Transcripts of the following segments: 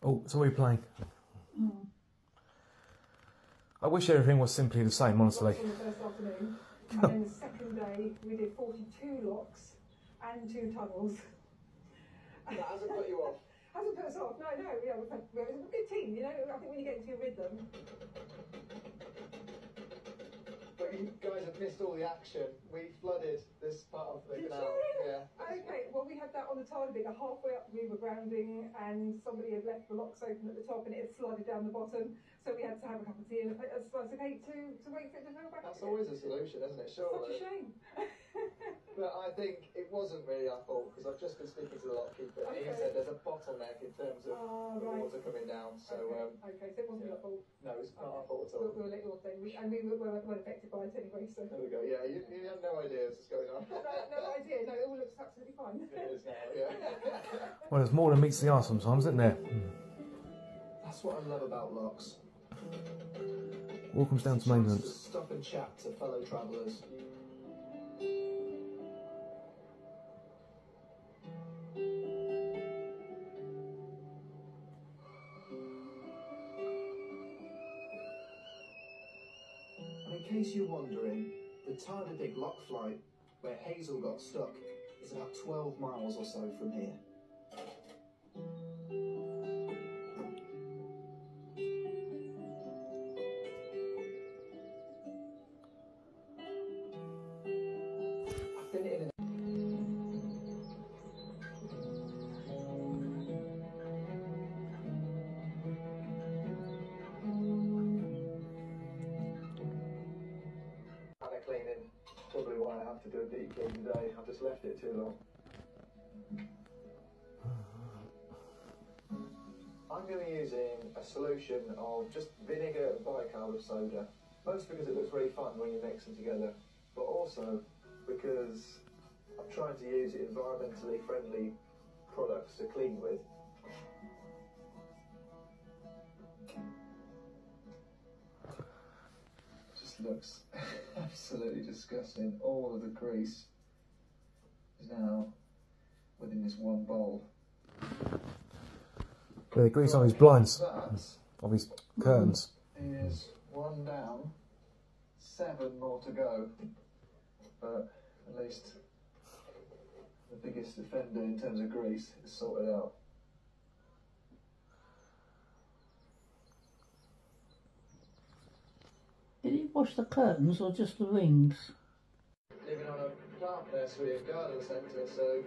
Oh, so what are you playing? Mm. I wish everything was simply the same, honestly. On the first afternoon, and then the second day we did 42 locks and 2 tunnels. That hasn't put you off? Hasn't put us off, no, yeah, it was a good team, you know, I think when you get into your rhythm. But you guys have missed all the action. We flooded this part of the canal. Yeah. Okay, well we had that on the Tardiger. Halfway up we were grounding and somebody had left the locks open at the top and it had slided down the bottom. So we had to have a cup of tea and a slice of cake to wait for it to fill back. That's always a solution, isn't it? Surely. Such a shame. But I think it wasn't really our fault because I've just been speaking to the lockkeeper and he said there's a bottleneck in terms of the water coming down. So okay, so it wasn't your fault. No, it's not our fault at all. We'll let you off then. And we weren't affected by it anyway. So there we go. Yeah, you had no idea this was going on. no idea. No, it all looks absolutely fine. It is now. Yeah. Well, there's more than meets the eye sometimes, isn't there? That's what I love about locks. All comes down to maintenance. Stop and chat to fellow travellers. And in case you're wondering, the Tardiger lock flight, where Hazel got stuck, is about 12 miles or so from here. Cleaning, probably why I have to do a deep clean today. I've just left it too long. I'm going to be using a solution of just vinegar and bicarb of soda, most because it looks really fun when you mix them together, but also because I'm trying to use environmentally friendly products to clean with. Looks absolutely disgusting. All of the grease is now within this one bowl. Yeah, the grease on his blinds, of his curtains. Is one down, 7 more to go. But at least the biggest offender in terms of grease is sorted out. Did he wash the curtains or just the rings? Living on a plant nursery and garden centre, so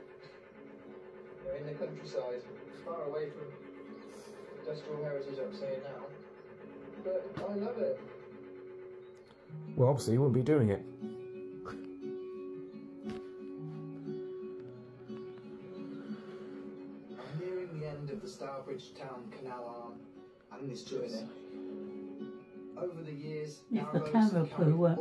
we're in the countryside, far away from industrial heritage I'm saying now. But I love it. Well, obviously he wouldn't be doing it. I'm nearing the end of the Stourbridge Town Canal arm and this journey. Over the years, if the camera crew weren't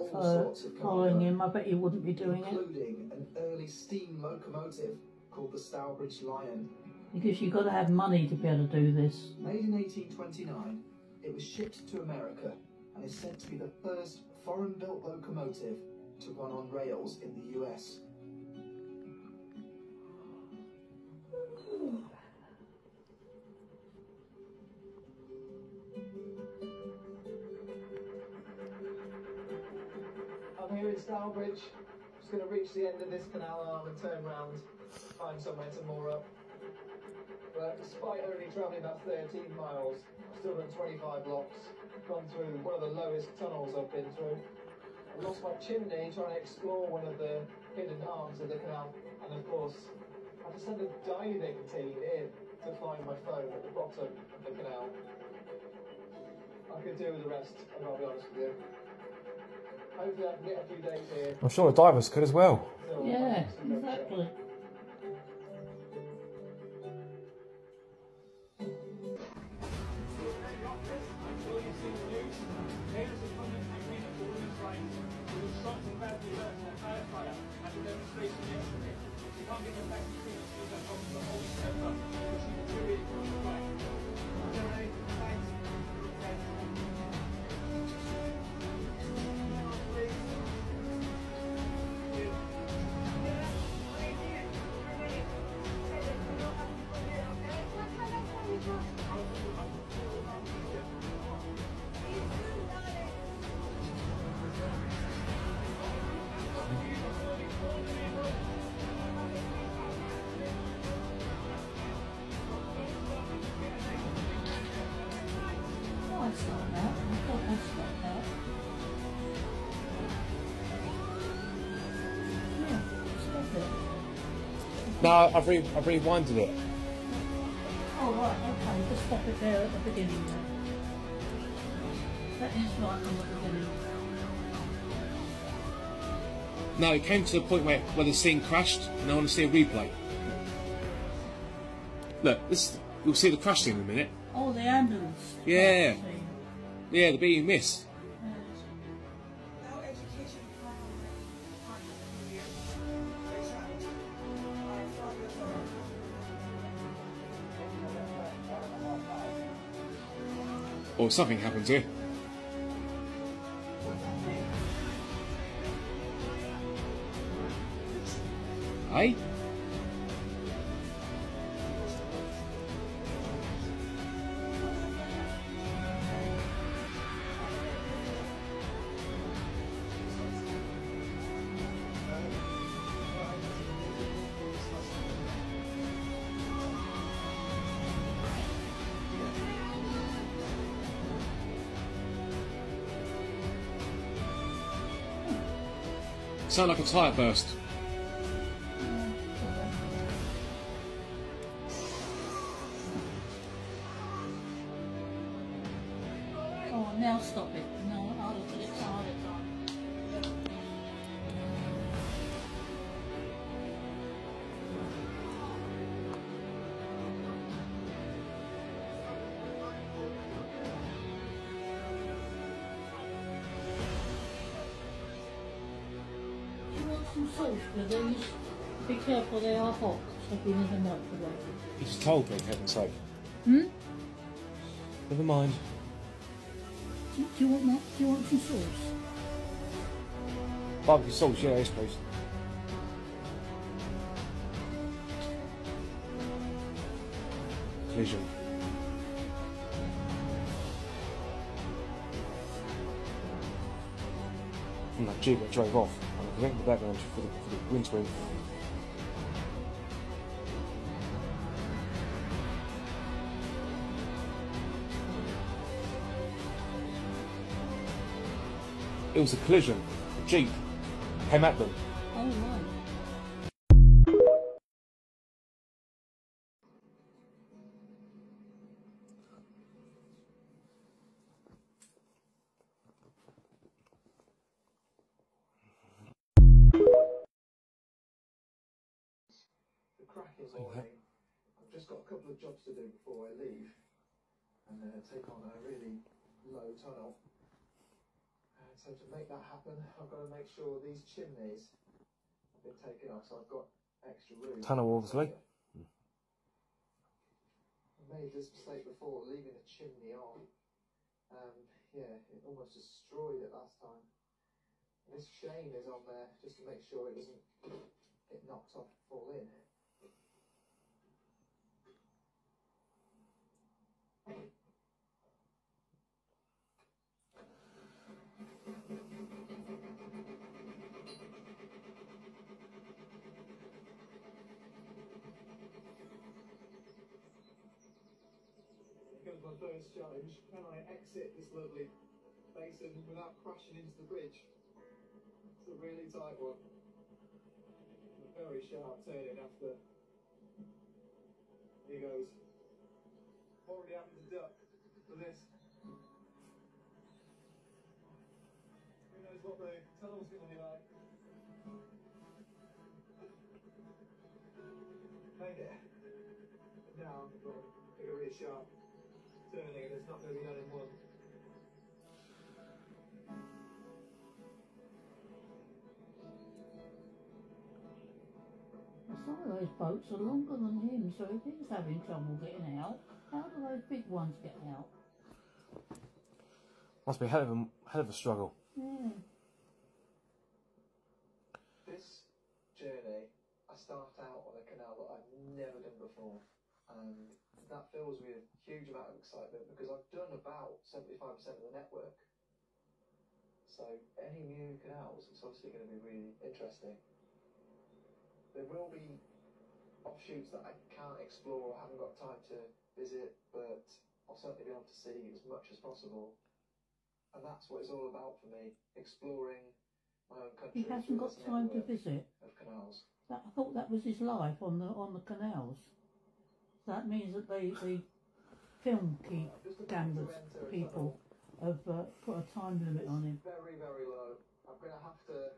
following him, I bet he wouldn't be doing it. Including an early steam locomotive called the Stourbridge Lion. Because you've got to have money to be able to do this. Made in 1829, it was shipped to America and is said to be the first foreign-built locomotive to run on rails in the US. I'm here in Stourbridge. Just going to reach the end of this canal arm and turn round, find somewhere to moor up. But despite only travelling about 13 miles, I've still done 25 locks, gone through one of the lowest tunnels I've been through. I lost my chimney trying to explore one of the hidden arms of the canal, and of course, I had to send a diving team in to find my phone at the bottom of the canal. I could do with the rest, I'll be honest with you. Hopefully I can get a few days here. I'm sure the divers could as well. Yeah, exactly. That's not that. I thought that's not that. Yeah, stop it. No, I've rewinded it. Oh right, okay, just stop it there at the beginning then. That is right from the beginning. No, it came to the point where the scene crashed, and I want to see a replay. Look, you'll see the crash scene in a minute. Oh, the ambulance. Yeah. Scene. Yeah, the beat you miss. Or something happened here. Hey? Sound like a tyre burst. Oh, now stop it. No, I'll look at it all the time. Do you want some sauce with these? Be careful, they are hot. I've been in the microwave. You just told me, for heaven's sake. Hmm? Never mind. Do you want that? Do you want some sauce? Barbecue sauce, yeah, yes please. Collision. From that Jeep that drove off, and I connected the background for the windscreen. It was a collision. The Jeep came at them. Oh, right. The cracking morning. I've just got a couple of jobs to do before I leave and take on a really low tunnel. So to make that happen, I've got to make sure these chimneys have been taken off, so I've got extra room. Tunnel, obviously. I made this mistake before, leaving a chimney on. Yeah, it almost destroyed it last time. And this chain is on there just to make sure it doesn't get knocked off and fall in. Here goes my first challenge. Can I exit this lovely basin without crashing into the bridge? It's a really tight one. A very sharp turning after. Here goes. Already having to duck for this. Who knows what the tunnel's going to be like? Made it. But now I've got to take a really sharp turning and it's not going to be done in one. Some of those boats are longer than him, so if he's having trouble getting out, how do those big ones get out? Must be a hell of a struggle. Yeah. This journey, I start out on a canal that I've never done before, and that fills me with a huge amount of excitement because I've done about 75% of the network. So any new canals, it's obviously going to be really interesting. There will be offshoots that I can't explore or haven't got time to visit, but I'll certainly be able to see as much as possible. And that's what it's all about for me, exploring my own country. He hasn't got time to visit. Of canals. I thought that was his life on the canals. That means that the film cameras people have put a time limit on him. Very, very low. I'm going to have to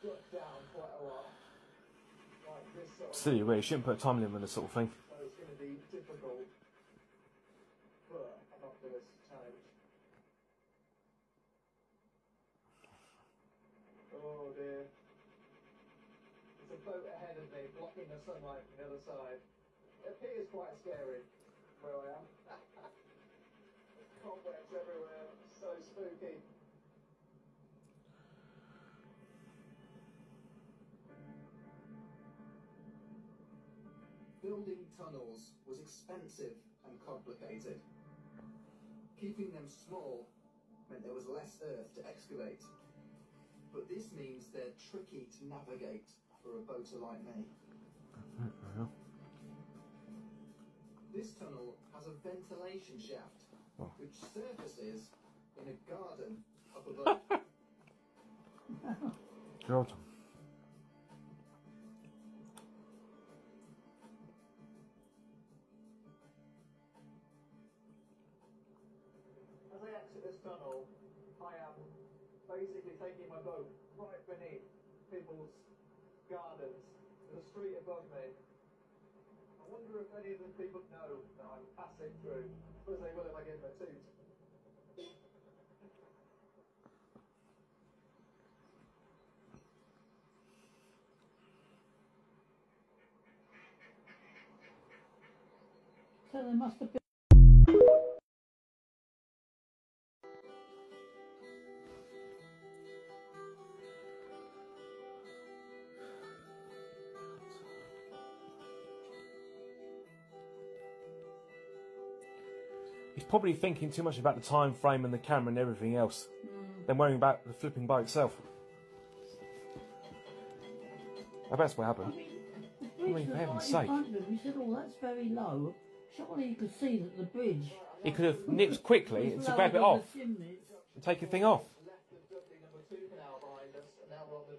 duck down quite a lot. Like this sort of Silly, really. You shouldn't put a time limit on this sort of thing. So it's going to be difficult, but I'm up for this challenge. Oh dear. There's a boat ahead of me, blocking the sunlight from the other side. It appears quite scary where I am. Cobwebs everywhere, so spooky. Building tunnels was expensive and complicated. Keeping them small meant there was less earth to excavate. But this means they're tricky to navigate for a boater like me. This tunnel has a ventilation shaft, which surfaces in a garden up above. God. As I exit this tunnel, I am basically taking my boat right beneath people's gardens. There's a street above me. I wonder if any of the people know that I'm passing through. I suppose they will if I give them a toot. So there must have been. He's probably thinking too much about the time frame and the camera and everything else than worrying about the flipping boat itself. I bet that's what happened. I mean, for heaven's sake. He said, oh, that's very low. Surely you could see that the bridge... He could have nipped quickly to grab it off and take the thing off.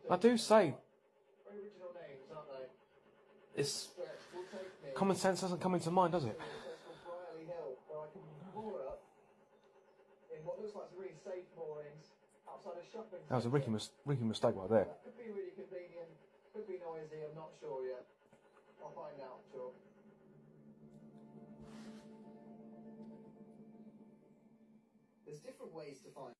I do say, it's... common sense doesn't come into mind, does it? That was a Ricky mistake right there. Could be really convenient, could be noisy, I'm not sure yet. I'll find out, sure. There's different ways to find.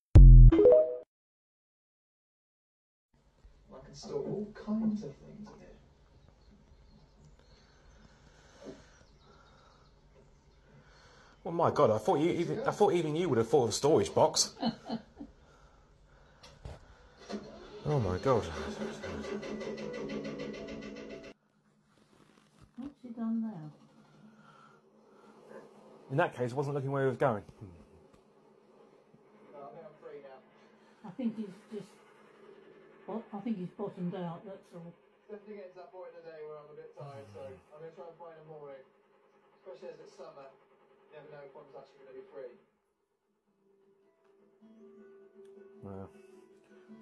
I can store all kinds of things in here. Well, my God, I thought even you would have thought of a storage box. Oh my God. What's he done now? In that case, I wasn't looking where he was going. I think I'm free now. I think he's just... Well, I think he's bottomed out, that's all. Definitely getting to that point in the day where I'm a bit tired, so I'm going to try and find a mooring. Especially as it's summer, you never know if one's actually going to be free. Well,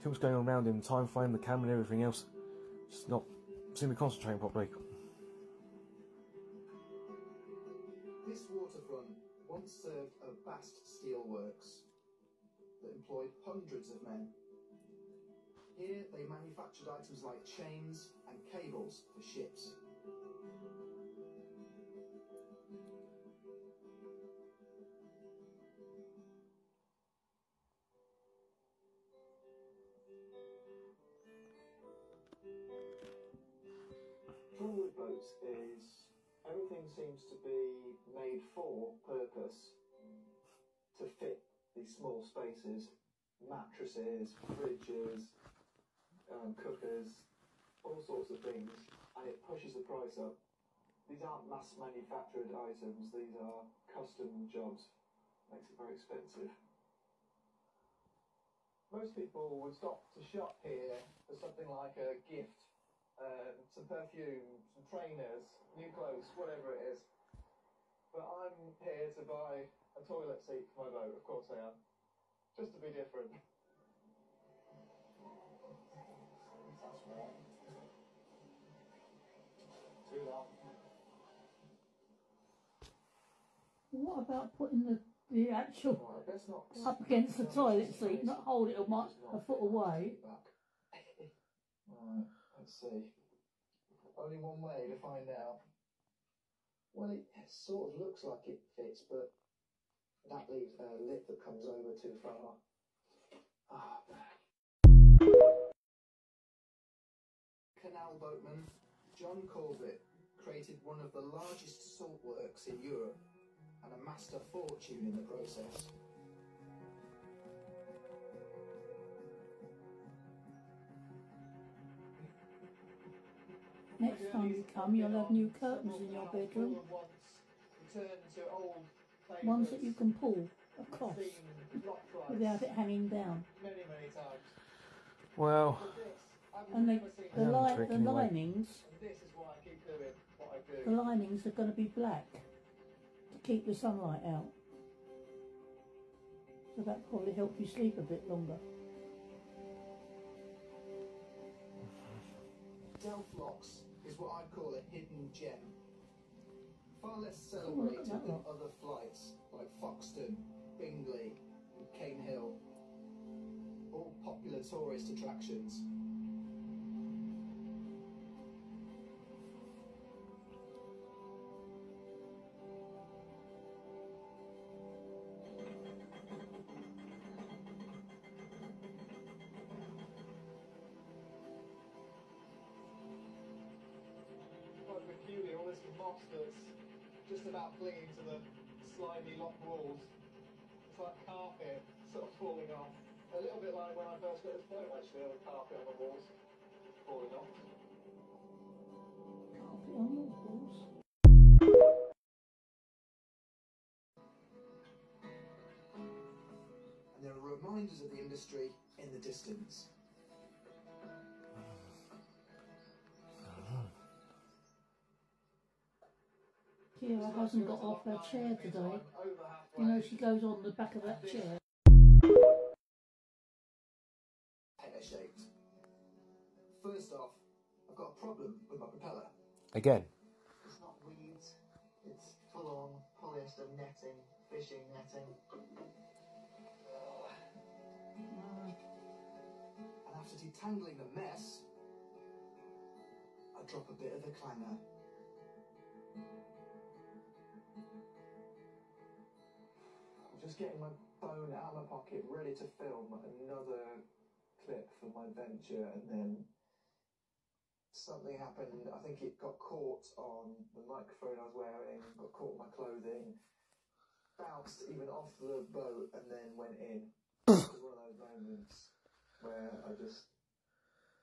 too much going on around him, time frame, the camera and everything else. Just not seem to be concentrating properly. This waterfront once served a vast steelworks that employed hundreds of men. Here they manufactured items like chains and cables for ships. Trouble with boats is everything seems to be made for purpose to fit these small spaces. Mattresses, fridges, cookers, all sorts of things, and it pushes the price up. These aren't mass manufactured items, these are custom jobs. Makes it very expensive. Most people would stop to shop here for something like a gift, some perfume, some trainers, new clothes, whatever it is. But I'm here to buy a toilet seat for my boat, of course I am. Just to be different. That's right. Too long. What about putting the actual Right, let's not up against the toilet seat, not hold it a foot away? Right, let's see. Only one way to find out. Well, it sort of looks like it fits, but that leaves a lip that comes over too far. Ah. Canal boatman John Corbett created one of the largest salt works in Europe and amassed a fortune in the process. Next time you come, you'll have new curtains in your bedroom. Ones that you can pull across without it hanging down. Many times. Well, And the linings, This is why I keep doing what I do. the linings are going to be black to keep the sunlight out. So that probably help you sleep a bit longer. Delft locks is what I'd call a hidden gem. Far less celebrated than other flights like Foxton, Bingley, and Cane Hill. All popular tourist attractions. Quite peculiar, all this moss that's just about clinging to the slimy lock walls. It's like carpet sort of falling off. A little bit like when I first got this boat, actually, on the carpet on the walls falling off. Carpet on the walls. And there are reminders of the industry in the distance. Kira hasn't got off her chair today. You know, she goes on the back of that chair. Pear-shaped. First off, I've got a problem with my propeller. again. It's not weeds, it's full-on polyester netting, fishing netting. And after detangling the mess, I drop a bit of the clanger. I'm just getting my phone out of my pocket, ready to film another clip for my venture, and then something happened. I think it got caught on the microphone I was wearing, got caught in my clothing, bounced even off the boat, and then went in. It was one of those moments where I just,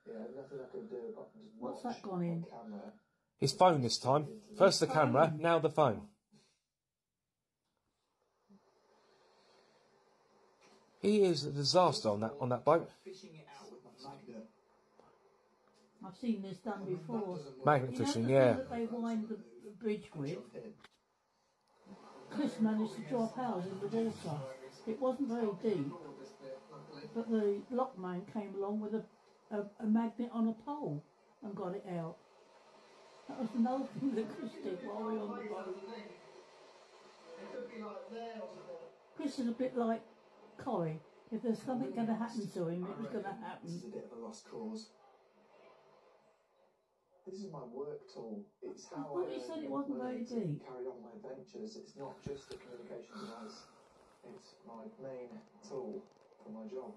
nothing I could do apart from just What's watch that gone in? on camera. His phone this time. First the camera, now the phone. He is a disaster on that boat. Fishing it out with my magnet. I've seen this done before. Magnet fishing, You know the yeah. thing that they wind the bridge with? Chris managed to drop ours in the water. It wasn't very deep, but the lockman came along with a magnet on a pole and got it out. That was another thing that Chris did while we were on the boat. Chris is a bit like Corrie. If there's something going to happen to him, it was going to happen. This is a bit of a lost cause. This is my work tool. It's how Well, he said it wasn't very deep. Carry on my ventures. It's not just a communication device. It's my main tool for my job.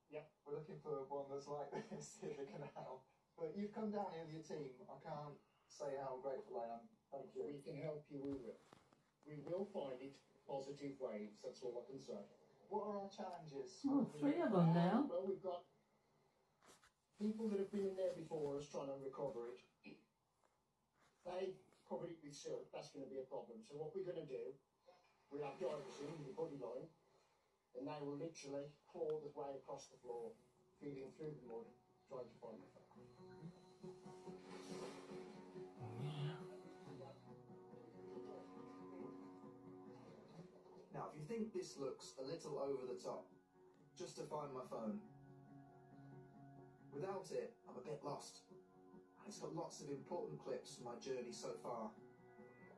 Yeah, we're looking for one that's like this in the canal. But you've come down here with your team. I can't say how grateful I am. Thank you. We can help you with it. We will find it positive waves, that's all I can say. What are our challenges? Oh, 3 of them now. Well, we've got people that have been in there before us trying to recover it. They covered it with silt, that's going to be a problem. So what we're going to do, we'll have divers in with the buddy line, and they will literally claw their way across the floor, feeding through the mud, trying to find the you think this looks a little over the top, just to find my phone. Without it, I'm a bit lost. It's got lots of important clips from my journey so far.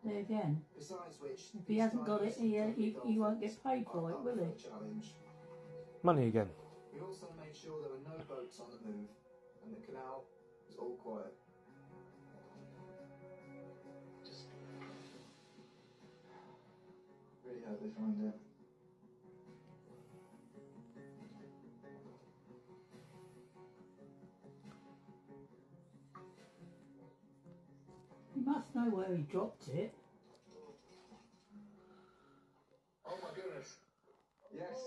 There again. Besides which, If he hasn't got it, he won't get paid for it, will he? Challenge. Money again. We also made sure there were no boats on the move, and the canal was all quiet. Just really hope they find it. He must know where he dropped it. Oh my goodness. Yes.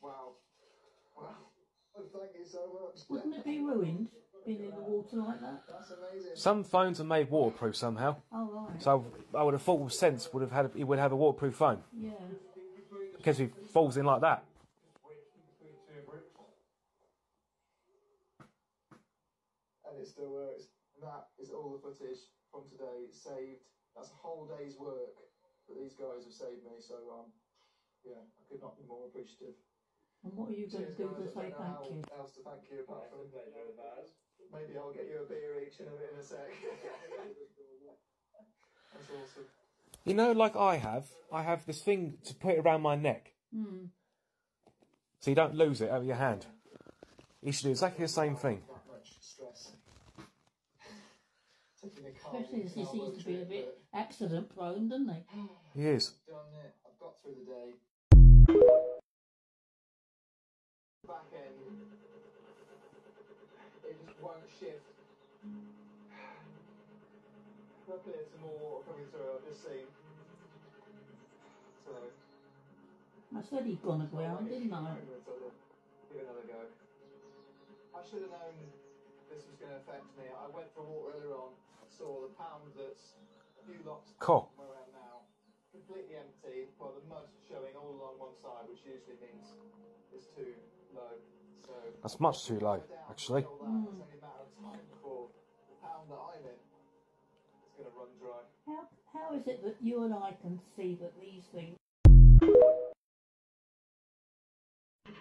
Wow. Wow. Oh, thank you so much. Wouldn't it be ruined, being in the water like that? That's amazing. Some phones are made waterproof somehow. Oh, right. So I would have thought with sense he would have a waterproof phone. Yeah. Because he falls in like that. And it still works. And that is all the footage from today. It's saved. That's a whole day's work that these guys have saved me. So, yeah, I could not be more appreciative. And what are you going to do to say thank you? What else to thank you apart from maybe I'll get you a beer each in a sec. That's awesome. You know, like I have this thing to put it around my neck. Hmm. So you don't lose it out of your hand. You should do exactly the same thing. That much stress. Especially as he seems to be a bit accident prone, doesn't he? He is. Done it. I've got through the day. Back end, it just won't shift. Luckily, it's some more water coming through. I've just seen. So I said he'd gone aground, didn't I? Give it another go. I should have known this was going to affect me. I went for a walk earlier on. Saw the pound that's a few locks Cool. from where I am now, completely empty. Well, the mud showing all along one side, which usually means it's too low. So That's much too low, actually. It's only a matter of time before the pound that I'm in is going to run dry. How is it that you and I can see that these things...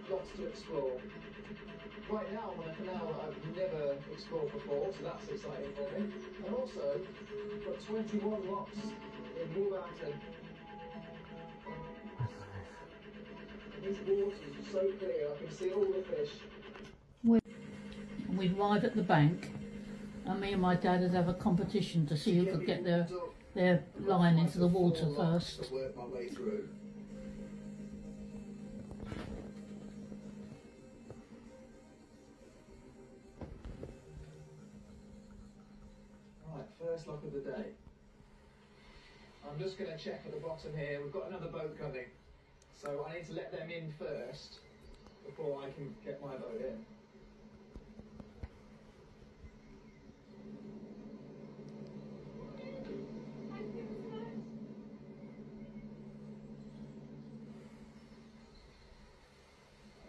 Lots to explore. Right now I'm on a canal that I've never explored before, so that's exciting for me. And also, got 21 locks in Wolverhampton. These waters are so clear, I can see all the fish. We'd arrive at the bank, and me and my dad would have a competition to see who could get their line into the water first. To work my way through. Right, first lock of the day. I'm just going to check at the bottom here. We've got another boat coming, so I need to let them in first before I can get my boat in.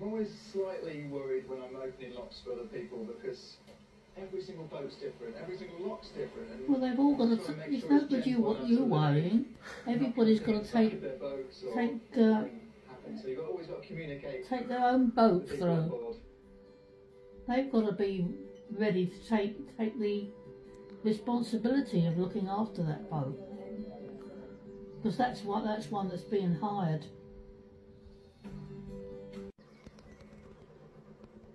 I'm always slightly worried when I'm opening locks for other people because every single boat's different, every single lock's different. And well, they've all got to... It's no good you what you're worrying. Everybody's got to take so you've always got to communicate. take their own boat through. They've got to be ready to take the responsibility of looking after that boat, because that's one that's being hired.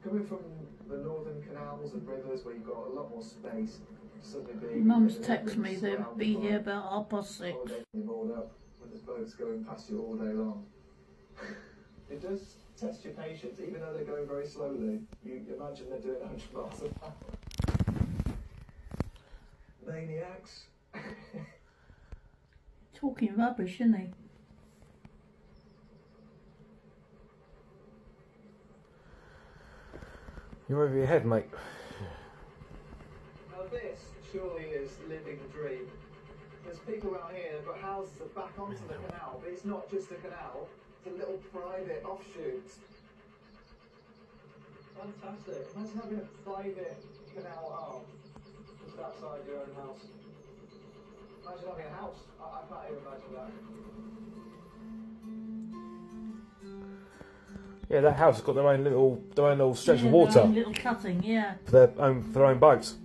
Coming from the northern canals and rivers where you've got a lot more space, suddenly being... Mum's texted me they'll be here about 6:30. Moored up when there's boats going past you all day long. It does test your patience, even though they're going very slowly. You imagine they're doing 100 miles an hour. Maniacs. Talking rubbish, isn't he? You're over your head, mate. Now this surely is living the dream. There's people around here, they've got houses that back onto the canal, but it's not just a canal, it's a little private offshoot. Fantastic. Imagine having a private canal arm just outside your own house. Imagine having a house. I can't even imagine that. Yeah, that house has got their own little stretch of Their water own little cutting, yeah. for their own boats.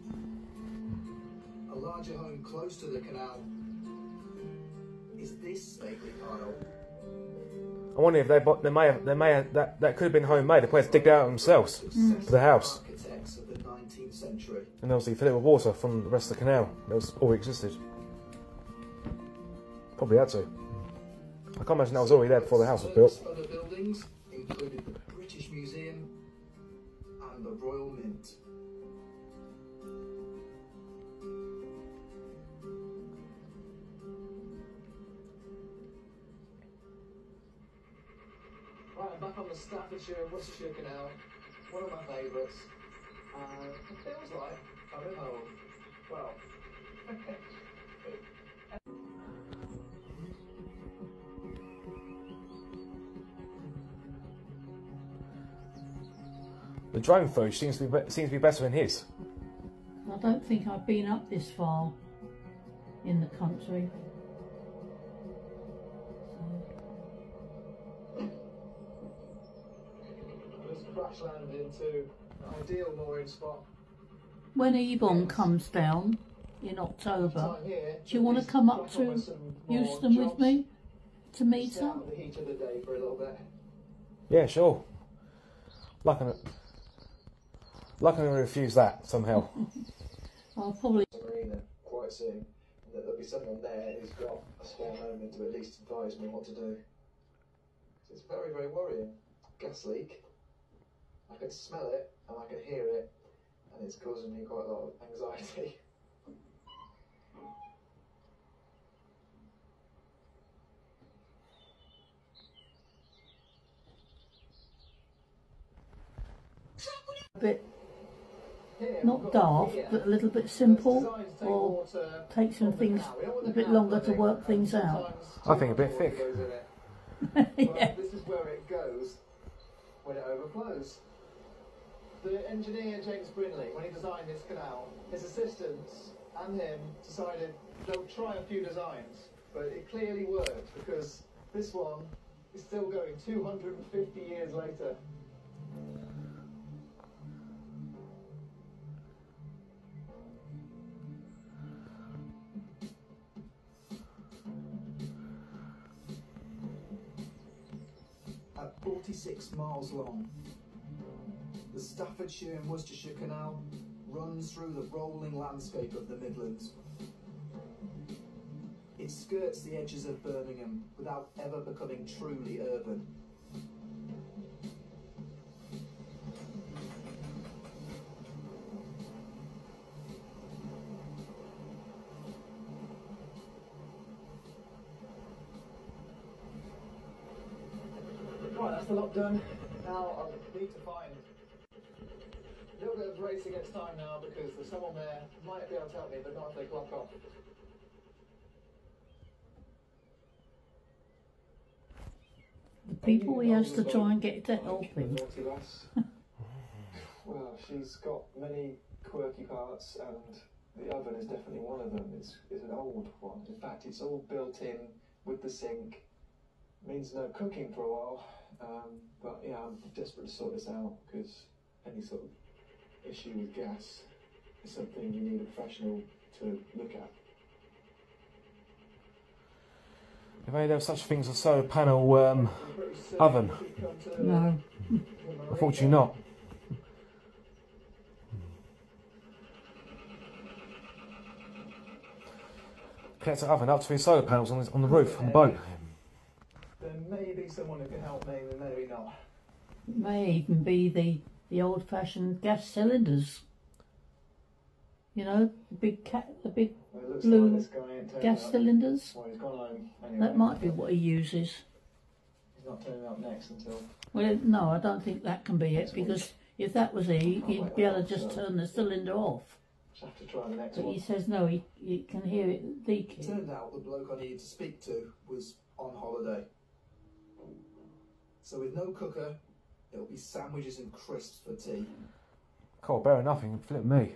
A larger home close to the canal is this stately pile. I wonder if that could have been homemade. They probably had to dig it out themselves for the house. Architects of the 19th century. And obviously fill it with water from the rest of the canal. That was all existed. Probably had to. I can't imagine that was already there before the house was built. Other buildings included the British Museum and the Royal Mint. Right, I'm back on the Staffordshire and Worcestershire Canal. One of my favourites. And it feels like I'm at home. Well, The drone footage seems to be better than his. I don't think I've been up this far in the country. just crash land into an ideal mooring spot. When Ebon comes down in October, Time here, do you want to come up crack on to with some more Euston with jobs, me to meet sit her? out the heat of the day for a little bit. Yeah, sure. Luckily, I refuse that somehow. I'll probably. Marina quite soon, and that there'll be someone there who's got a spare moment to at least advise me what to do. It's very, very worrying. Gas leak. I can smell it and I can hear it, and it's causing me quite a lot of anxiety. A bit Here, not we've got daft, here, but a little bit that's simple, designed to take or water take some from the things canal. You know what a the bit canal's longer to doing? work things out. Sometimes I think a bit water thick. goes in it. Yeah. Well, this is where it goes when it overflows. The engineer James Brinley, when he designed this canal, his assistants and him decided they'll try a few designs, but it clearly worked because this one is still going 250 years later. At 46 miles long, the Staffordshire and Worcestershire Canal runs through the rolling landscape of the Midlands. It skirts the edges of Birmingham without ever becoming truly urban. Right, that's the lot done. Now I need to find a little bit of race against time now because there's someone there who might be able to help me, but not if they clock off. The people he has to try and get to help him. Well, she's got many quirky parts, and the oven is definitely one of them. It's an old one. In fact, it's all built in with the sink. Means no cooking for a while. But yeah, I'm desperate to sort this out because any sort of issue with gas is something you need a professional to look at. If only there were such things as a solar panel oven. No. Unfortunately not. Connect the oven up to the solar panels on the roof, on the boat. There may be someone who can help me, but maybe not. It may even be the old-fashioned gas cylinders. You know, the big It looks blue like this guy ain't turning gas up. cylinders. Well, he's gone home anyway. That might be what he uses. He's not turning up next until. Well, no, I don't think that can be it, because if that was he, he'd be able to just turn the cylinder off. Just have to try the next But one. he says no, he can hear it It leaking. turned out the bloke I needed to speak to was on holiday. So with no cooker, it'll be sandwiches and crisps for tea. Cold, better than nothing. Flip me.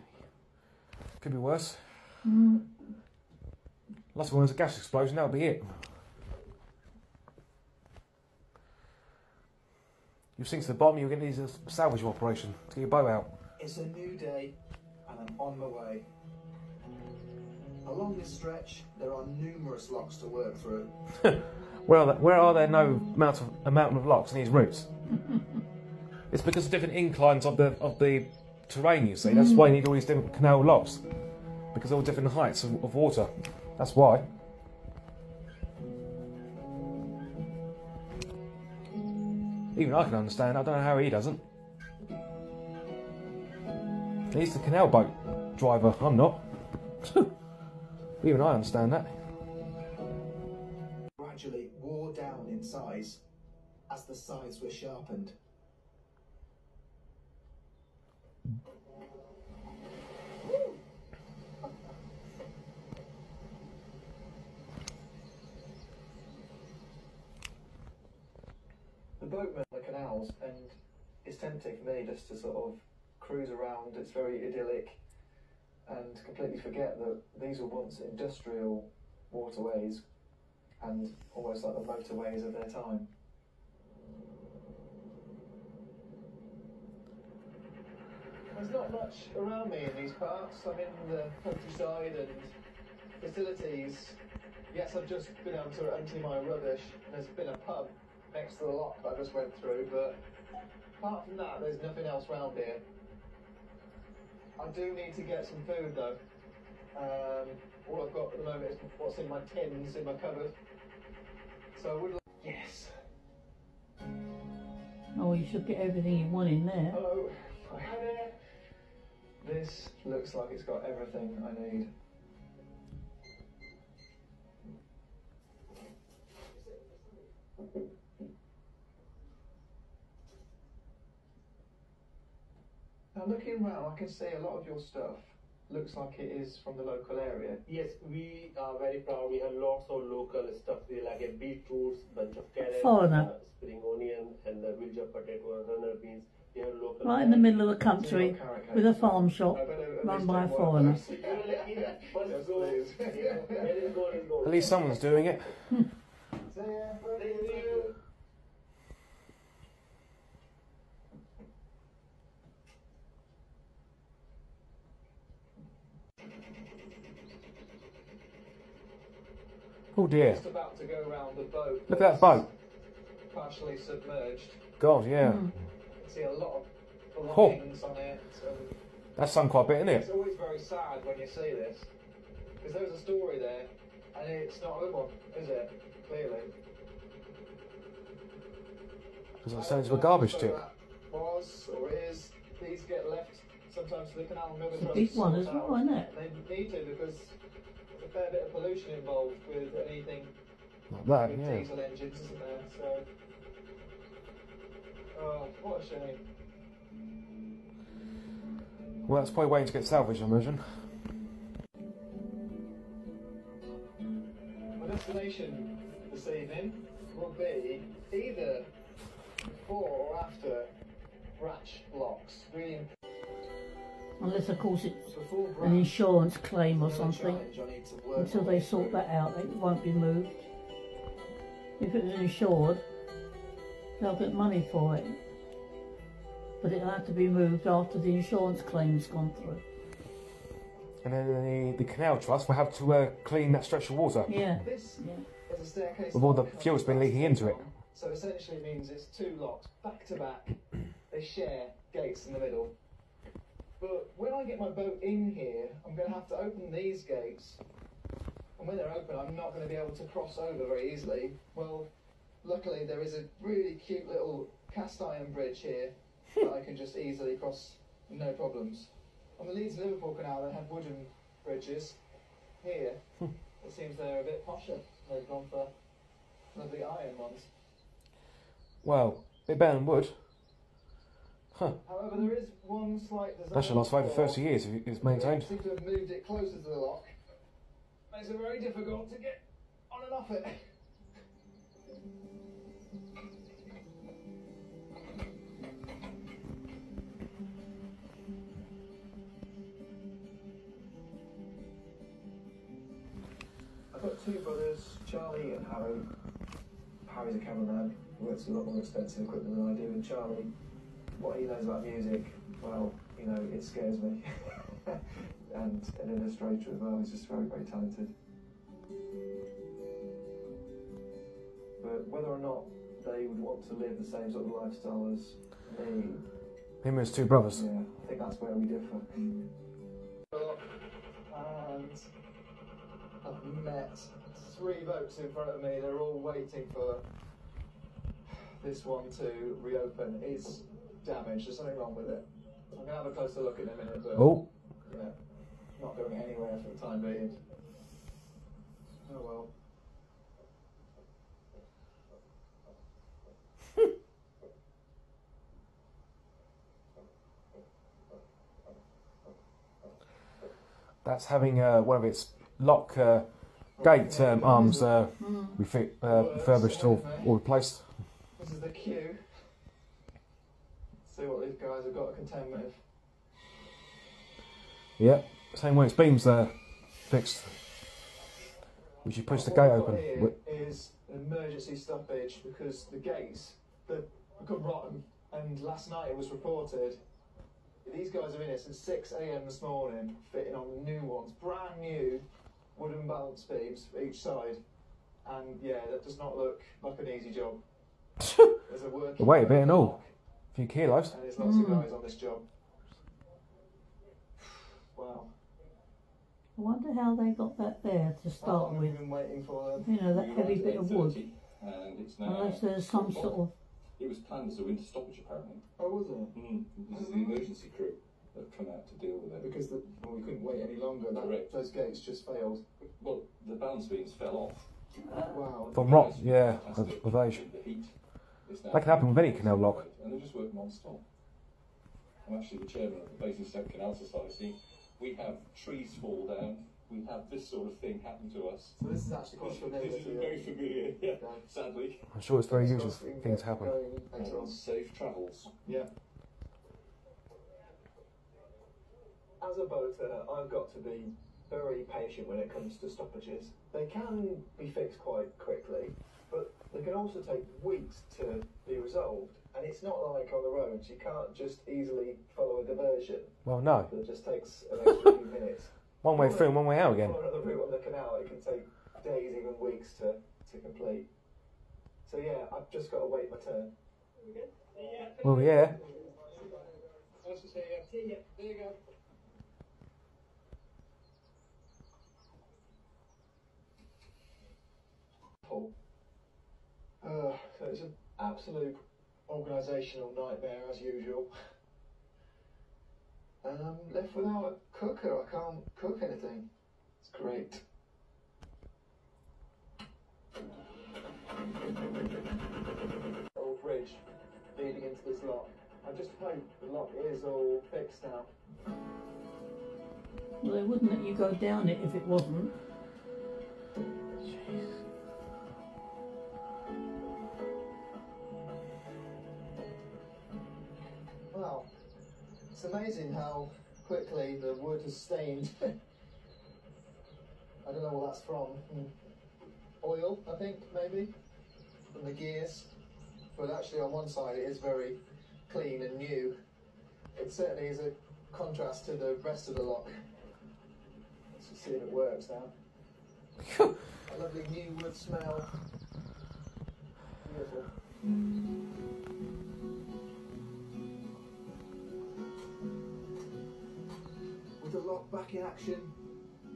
Could be worse. Last one was a gas explosion, that'll be it. You sink to the bottom, you'll get these salvage operation to get your boat out. It's a new day, and I'm on my way. Along this stretch, there are numerous locks to work through. Well, where are there no amount of locks in these routes? It's because of different inclines of the terrain, you see. That's why you need all these different canal locks. Because of all different heights of water. That's why. Even I can understand. I don't know how he doesn't. He's the canal boat driver. I'm not. Even I understand that. Gradually wore down in size as the sides were sharpened. The boatmen on the canals, and it's tempting for me just to sort of cruise around. It's very idyllic, and completely forget that these were once industrial waterways and almost like the motorways of their time. There's not much around me in these parts. I'm in the countryside and facilities. Yes, I've just been able to empty my rubbish, and there's been a pub next to the lock that I just went through, but apart from that, there's nothing else round here. I do need to get some food though. All I've got at the moment is what's in my tins in my cupboard. So I would like... Yes! Oh, you should get everything you want in there. Hello. Hi there. This looks like it's got everything I need. Now looking around, I can see a lot of your stuff looks like it is from the local area. Yes, we are very proud. We have lots of local stuff. We like a beetroots, bunch of carrots, Foreigner. spring onion, and the village potato, runner beans. We have local. Right in the middle of the country with a farm shop run by a foreigner. At least someone's doing it. Oh dear. Just about to go around the boat. Look at that boat. Partially submerged. God, yeah. You can see a lot of belongings on it. That's sunk quite a bit, isn't It's it? always very sad when you see this, because there's a story there, and it's not a good one, is it? Clearly. Because I sent it to a garbage tip. Was or is. These get left sometimes to the canal and never It's a big one as well, isn't it? They need to, because there's a fair bit of pollution involved with anything Like that, with yeah. diesel engines, isn't there? So, oh, what a shame. Well, that's probably waiting to get salvaged, I imagine. My destination this evening will be either before or after Bratch locks. Really Unless, of course, it's before an Bratch. insurance claim or something. Challenge I need to work Until my they way sort through. that out, it won't be moved. If it was insured, they'll get money for it. But it'll have to be moved after the insurance claim's gone through. And then the Canal Trust will have to clean that stretch of water. Yeah. This Yeah. is a staircase. With all the lock. fuel's been leaking into it. So essentially it means it's two locks back to back. They share gates in the middle. But when I get my boat in here, I'm going to have to open these gates. And when they're open, I'm not going to be able to cross over very easily. Well, luckily there is a really cute little cast iron bridge here that I can just easily cross, no problems. On the Leeds-Liverpool Canal, they have wooden bridges. Here, it seems they're a bit posher. They've gone for lovely iron ones. Well, a bit better than wood. Huh. However, there is one slight design. That should last for over flaw. 30 years if it's They maintained. seem to have moved it closer to the lock. Makes it very difficult to get on and off it. got two brothers, Charlie and Harry. Harry's a cameraman. He works a lot more expensive equipment than I do. And Charlie, what he knows about music, well, you know, it scares me. And an illustrator as well. He's just very, very talented. But whether or not they would want to live the same sort of lifestyle as me, Him and his two brothers. yeah, I think that's where we differ. And I've met 3 boats in front of me. They're all waiting for this one to reopen. It's damaged. There's something wrong with it. I'm going to have a closer look in a minute, but Oh, yeah, not going anywhere for the time being. Oh well. that's having one of its lock gate arms refurbished or replaced. This is the queue. See what these guys have got to contend with. Yeah, same way its beams fixed. Which you push the gate open. Here is emergency stoppage because the gates they've become rotten, and last night it was reported these guys have been here since 6 AM this morning fitting on new ones, brand new wooden balance beams for each side, and yeah, that does not look like an easy job. There's a working The weight of it and all. A few kilos. and there's lots of guys on this job. Wow. I wonder how they got that there to How start long have we with. been waiting for them? You know, that heavy bit of wood. And it's now Unless there's some sort of... It was planned as a winter stoppage, apparently. Oh, was it? This is the emergency crew that have come out to deal with it. Because we couldn't wait any longer. Correct. Those gates just failed. Well, the balance beams fell off. Wow. From rot, yeah, Fantastic. of age. The heat is now- That can happen with any canal lock. And they just work non-stop. I'm actually the chairman of the Basingstoke Canal Society. We have trees fall down. We have this sort of thing happen to us. So this is actually quite familiar This to is you. very familiar, yeah, sadly. I'm sure it's very usual things happen. Later on. And safe travels. Yeah. As a boater, I've got to be very patient when it comes to stoppages. They can be fixed quite quickly, but they can also take weeks to be resolved. And it's not like on the roads, you can't just easily follow a diversion. Well, no. It just takes an extra few minutes. One way through and one way out again. Or another route on the canal, it can take days, even weeks to complete. So yeah, I've just got to wait my turn. Well, yeah. Nice to see you. See you. There you go. Paul. So it's an absolute organisational nightmare as usual. And I'm left without a cooker. I can't cook anything. It's great. Old bridge leading into this lock. I just hope the lock is all fixed now. Well, they wouldn't let you go down it if it wasn't. Wow. It's amazing how quickly the wood has stained. I don't know what that's from. Oil, I think, maybe, from the gears. But actually on one side it is very clean and new. It certainly is a contrast to the rest of the lock. Let's see if it works now. A lovely new wood smell. Beautiful. With the lock back in action,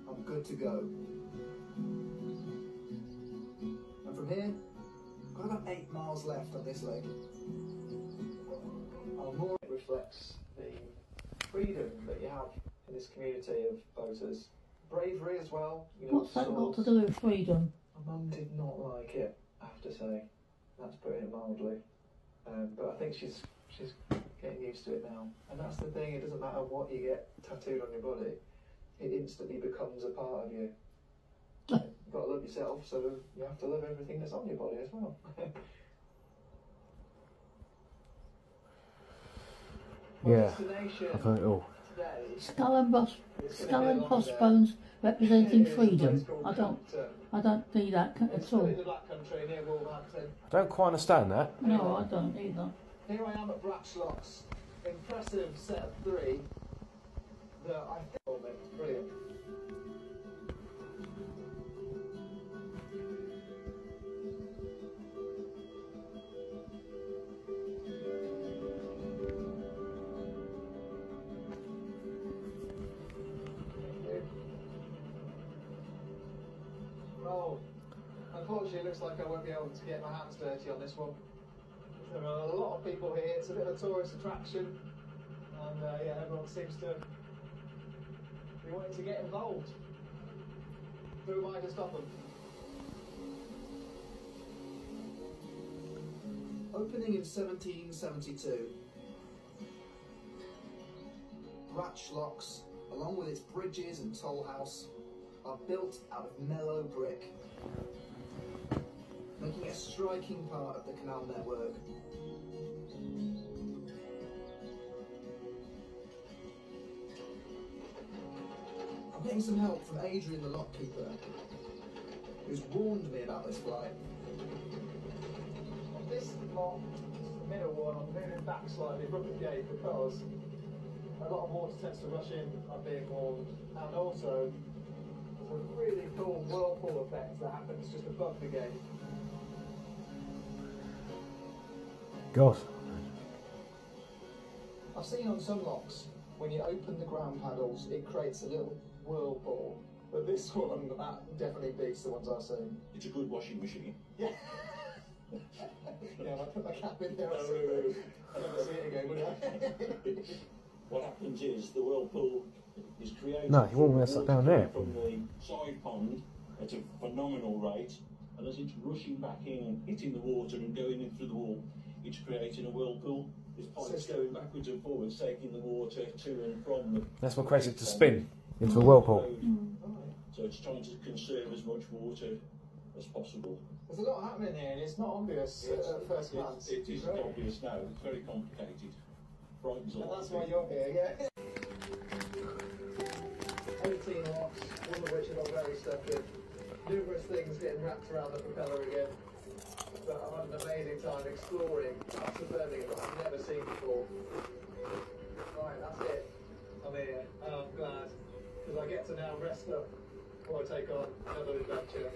I'm good to go. And from here, I've got about 8 miles left on this leg. Our mooring reflects the freedom that you have in this community of boaters. Bravery as well. You know, What's that got to swords. do with freedom? My mum did not like it, I have to say. That's putting it mildly. But I think she's getting used to it now. And that's the thing, it doesn't matter what you get tattooed on your body, it instantly becomes a part of you. You've got to love yourself, so you have to love everything that's on your body as well. Yeah. Destination. I've heard it all. skull and crossbones representing freedom. I don't see that at all. I don't quite understand that. No, I don't either. Here I am at Bratchlocks. Impressive set of 3 that I think will be brilliant. Oh, unfortunately it looks like I won't be able to get my hands dirty on this one. There are a lot of people here, it's a bit of a tourist attraction, and yeah, everyone seems to be wanting to get involved. Who am I to stop them? Opening in 1772, Bratchlocks, along with its bridges and toll house, are built out of mellow brick, making it a striking part of the canal network. I'm getting some help from Adrian the lockkeeper, who's warned me about this flight. On this lock, the middle one, I'm moving back slightly from the gate because a lot of water tends to rush in, I'm being warned, and also there's a really cool whirlpool effect that happens just above the gate. God. I've seen on some locks, when you open the ground paddles, it creates a little whirlpool. But this one, that definitely beats the ones I've seen. It's a good washing machine. Yeah. Yeah, I put my cap in there. I'll never see it again, would I? What happens is the whirlpool is created. No, you won't mess that down there. From the side pond at a phenomenal rate, and as it's rushing back in and hitting the water and going in through the wall, it's creating a whirlpool. This pipe's going backwards and forwards, taking the water to and from the. That's what creates it to spin into a whirlpool. So it's trying to conserve as much water as possible. There's a lot happening here, and it's not obvious at first glance. It isn't obvious now. It's very complicated. Frightens a And lot that's of why people. you're here, yeah. 18 locks, one of which I got very stuck in. Numerous things getting wrapped around the propeller again. But I've had an amazing time exploring parts of Birmingham that I've never seen before. Right, that's it. I'm here, and I'm glad, because I get to now rest up before I take on another adventure.